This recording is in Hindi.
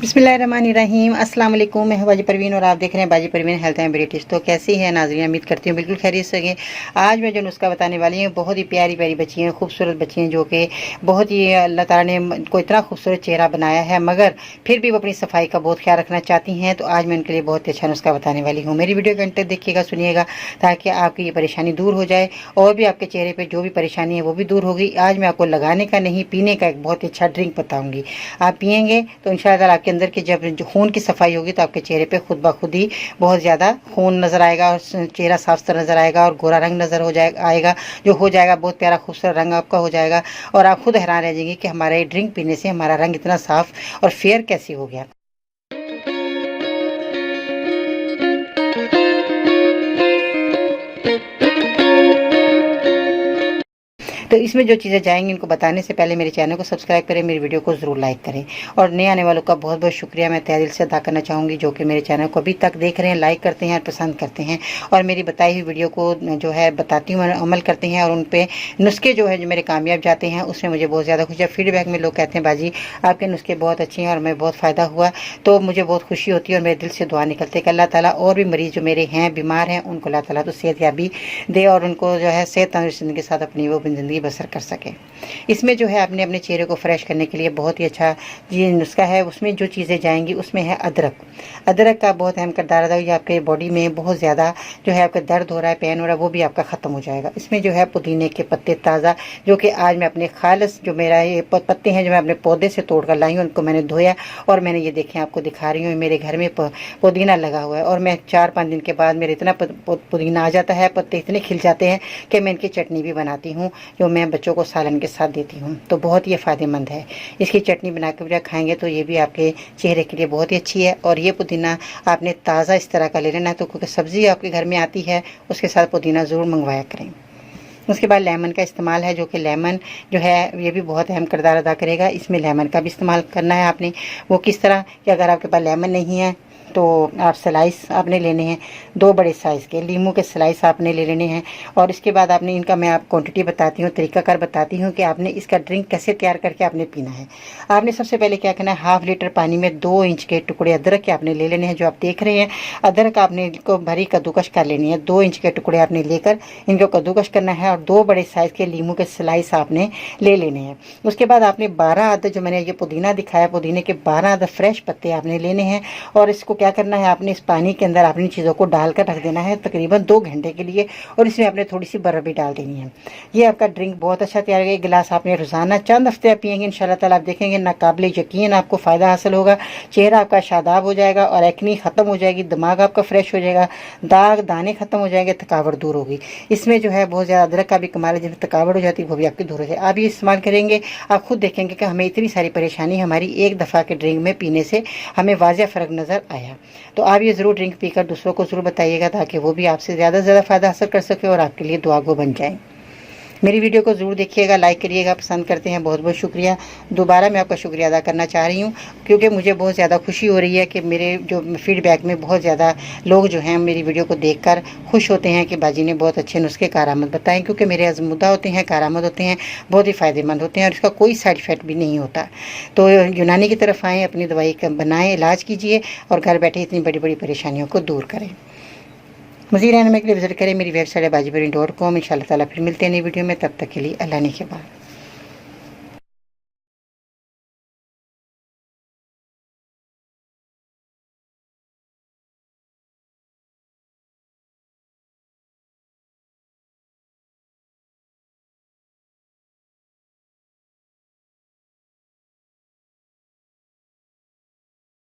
बिस्मिल्लाहिर्रहमानिर्रहीम अस्सलाम वालेकुम। मैं हूं बाजी परवीन और आप देख रहे हैं बाजी Parveen health and beauty tips. तो कैसी है नाज़रीन, उम्मीद करती हूँ बिल्कुल खैरियत से होंगे। आज मैं जो नुस्खा बताने वाली हूँ, बहुत ही प्यारी प्यारी बच्ची हैं, खूबसूरत बच्ची हैं, जो कि बहुत ही अल्लाह ताला ने को इतना खूबसूरत चेहरा बनाया है, मगर फिर भी वो अपनी सफाई का बहुत ख्याल रखना चाहती हैं। तो आज मैं उनके लिए बहुत अच्छा नुस्खा बताने वाली हूँ। मेरी वीडियो के अंत तक देखिएगा, सुनिएगा, ताकि आपकी ये परेशानी दूर हो जाए और भी आपके चेहरे पर जो भी परेशानी है वो भी दूर होगी। आज मैं आपको लगाने का नहीं, पीने का एक बहुत अच्छा ड्रिंक बताऊँगी। आप पियेंगे तो इंशाअल्लाह आपके अंदर के जब खून की सफाई होगी तो आपके चेहरे पे खुद ब खुद ही बहुत ज़्यादा खून नज़र आएगा और चेहरा साफ सुथरा नज़र आएगा और गोरा रंग नज़र हो जाएगा आएगा जो हो जाएगा, बहुत प्यारा खूबसूरत रंग आपका हो जाएगा। और आप खुद हैरान रह जाएंगे कि हमारा ये ड्रिंक पीने से हमारा रंग इतना साफ और फेयर कैसे हो गया। तो इसमें जो चीज़ें जाएंगी इनको बताने से पहले मेरे चैनल को सब्सक्राइब करें, मेरी वीडियो को ज़रूर लाइक करें। और नए आने वालों का बहुत बहुत शुक्रिया मैं तहे दिल से अदा करना चाहूँगी, जो कि मेरे चैनल को अभी तक देख रहे हैं, लाइक करते हैं और पसंद करते हैं और मेरी बताई हुई वीडियो को जो है बताती हूँ अमल करते हैं और उन पर नुस्खे जो है जो मेरे कामयाब जाते हैं, उसमें मुझे बहुत ज़्यादा खुशी है। फीडबैक में लोग कहते हैं बाजी आपके नुस्खे बहुत अच्छे हैं और मैं बहुत फ़ायदा हुआ, तो मुझे बहुत खुशी होती है और मेरे दिल से दुआ निकलती है कि अल्लाह ताला और भी मरीज़ जो मेरे हैं बीमार हैं उनको अल्लाह ताला तो सेहतयाबी दे और उनको जो है सेहत तंदुरुस्ती के साथ अपनी वो ज़िंदगी बसर कर सके। इसमें जो है आपने अपने चेहरे को फ्रेश करने के लिए बहुत ही अच्छा ये नुस्खा है। उसमें जो चीज़ें जाएंगी उसमें है अदरक। अदरक का बहुत अहम किरदार अदा है। आपके बॉडी में बहुत ज़्यादा जो है आपका दर्द हो रहा है, पेन हो रहा है, वो भी आपका ख़त्म हो जाएगा। इसमें जो है पुदीने के पत्ते ताज़ा, जो कि आज मैं अपने खालस जो मेरा ये पत्ते हैं जो मैं अपने पौधे से तोड़ कर लाई हूँ, उनको मैंने धोया और मैंने ये देखें आपको दिखा रही हूँ, मेरे घर में पुदीना लगा हुआ है और मैं 4-5 दिन के बाद मेरे इतना पुदीना आ जाता है, पत्ते इतने खिल जाते हैं कि मैं इनकी चटनी भी बनाती हूँ, जो मैं बच्चों को सालन के साथ देती हूँ। तो बहुत ही फ़ायदेमंद है। इसकी चटनी बना के खाएंगे तो ये भी आपके चेहरे के लिए बहुत ही अच्छी है। और ये पुदीना आपने ताज़ा इस तरह का ले लेना है, तो क्योंकि सब्ज़ी आपके घर में आती है उसके साथ पुदीना ज़रूर मंगवाया करें। उसके बाद लेमन का इस्तेमाल है, जो कि लेमन जो है ये भी बहुत अहम किरदार अदा करेगा। इसमें लेमन का भी इस्तेमाल करना है आपने। वो किस तरह कि अगर आपके पास लेमन नहीं है तो आप स्लाइस आपने लेने हैं 2 बड़े साइज़ के लीमू के स्लाइस आपने ले लेने हैं। और इसके बाद आपने इनका मैं आप क्वांटिटी बताती हूँ, तरीकाकार बताती हूँ कि आपने इसका ड्रिंक कैसे तैयार करके आपने पीना है। आपने सबसे पहले क्या करना है, 1/2 लीटर पानी में 2 इंच के टुकड़े अदरक के आपने ले लेने हैं। जो आप देख रहे हैं अदरक आपने इनको भरी कद्दूकश कर लेनी है। 2 इंच के टुकड़े आपने लेकर इनको कद्दूकश करना है और 2 बड़े साइज़ के लीमू के स्लाइस आपने ले लेने हैं। उसके बाद आपने 12 अदद जो मैंने ये पुदीना दिखाया, पुदीने के 12 अदद फ्रेश पत्ते आपने लेने हैं और इसको क्या करना है, आपने इस पानी के अंदर अपनी चीज़ों को डालकर रख देना है तकरीबन 2 घंटे के लिए और इसमें आपने थोड़ी सी बर्फ़ भी डाल देनी है। ये आपका ड्रिंक बहुत अच्छा तैयार होगा। 1 गिलास आपने रोज़ाना चंद हफ्ते आप पिएंगे, इंशाल्लाह ताला आप देखेंगे नाकाबिले यकीन आपको फ़ायदा हासिल होगा। चेहरा आपका शादाब हो जाएगा और एक्नी ख़त्म हो जाएगी, दिमाग आपका फ्रेश हो जाएगा, दाग दाने ख़त्म हो जाएंगे, थकावट दूर होगी। इसमें जो है बहुत ज़्यादा अदरक का भी कमाल है, जिसमें थकावट हो जाती है वो भी आपकी दूर हो जाए। आप ये इस्तेमाल करेंगे, आप खुद देखेंगे कि हमें इतनी सारी परेशानी हमारी एक दफ़ा के ड्रिंक में पीने से हमें वाज़ह फ़र्क नज़र आया। तो आप ये ज़रूर ड्रिंक पीकर दूसरों को ज़रूर बताइएगा, ताकि वो भी आपसे ज़्यादा से ज़्यादा फ़ायदा हासिल कर सके और आपके लिए दुआगो बन जाए। मेरी वीडियो को ज़रूर देखिएगा, लाइक करिएगा, पसंद करते हैं, बहुत बहुत शुक्रिया। दोबारा मैं आपका शुक्रिया अदा करना चाह रही हूँ, क्योंकि मुझे बहुत ज़्यादा खुशी हो रही है कि मेरे जो फीडबैक में बहुत ज़्यादा लोग जो हैं मेरी वीडियो को देखकर खुश होते हैं कि बाजी ने बहुत अच्छे नुस्खे कारआमद बताएं, क्योंकि मेरे अज़मुदा होते हैं, कारआमद होते हैं, बहुत ही फ़ायदेमंद होते हैं और इसका कोई साइड इफ़ेक्ट भी नहीं होता। तो यूनानी की तरफ आएँ, अपनी दवाई बनाएँ, इलाज कीजिए और घर बैठे इतनी बड़ी बड़ी परेशानियों को दूर करें। मज़ीद जानने के लिए विजिट करें मेरी वेबसाइट है bajiparveen.com। इंशाअल्लाह ताला फिर मिलते हैं नई वीडियो में, तब तक के लिए अल्लाह ने के बाद।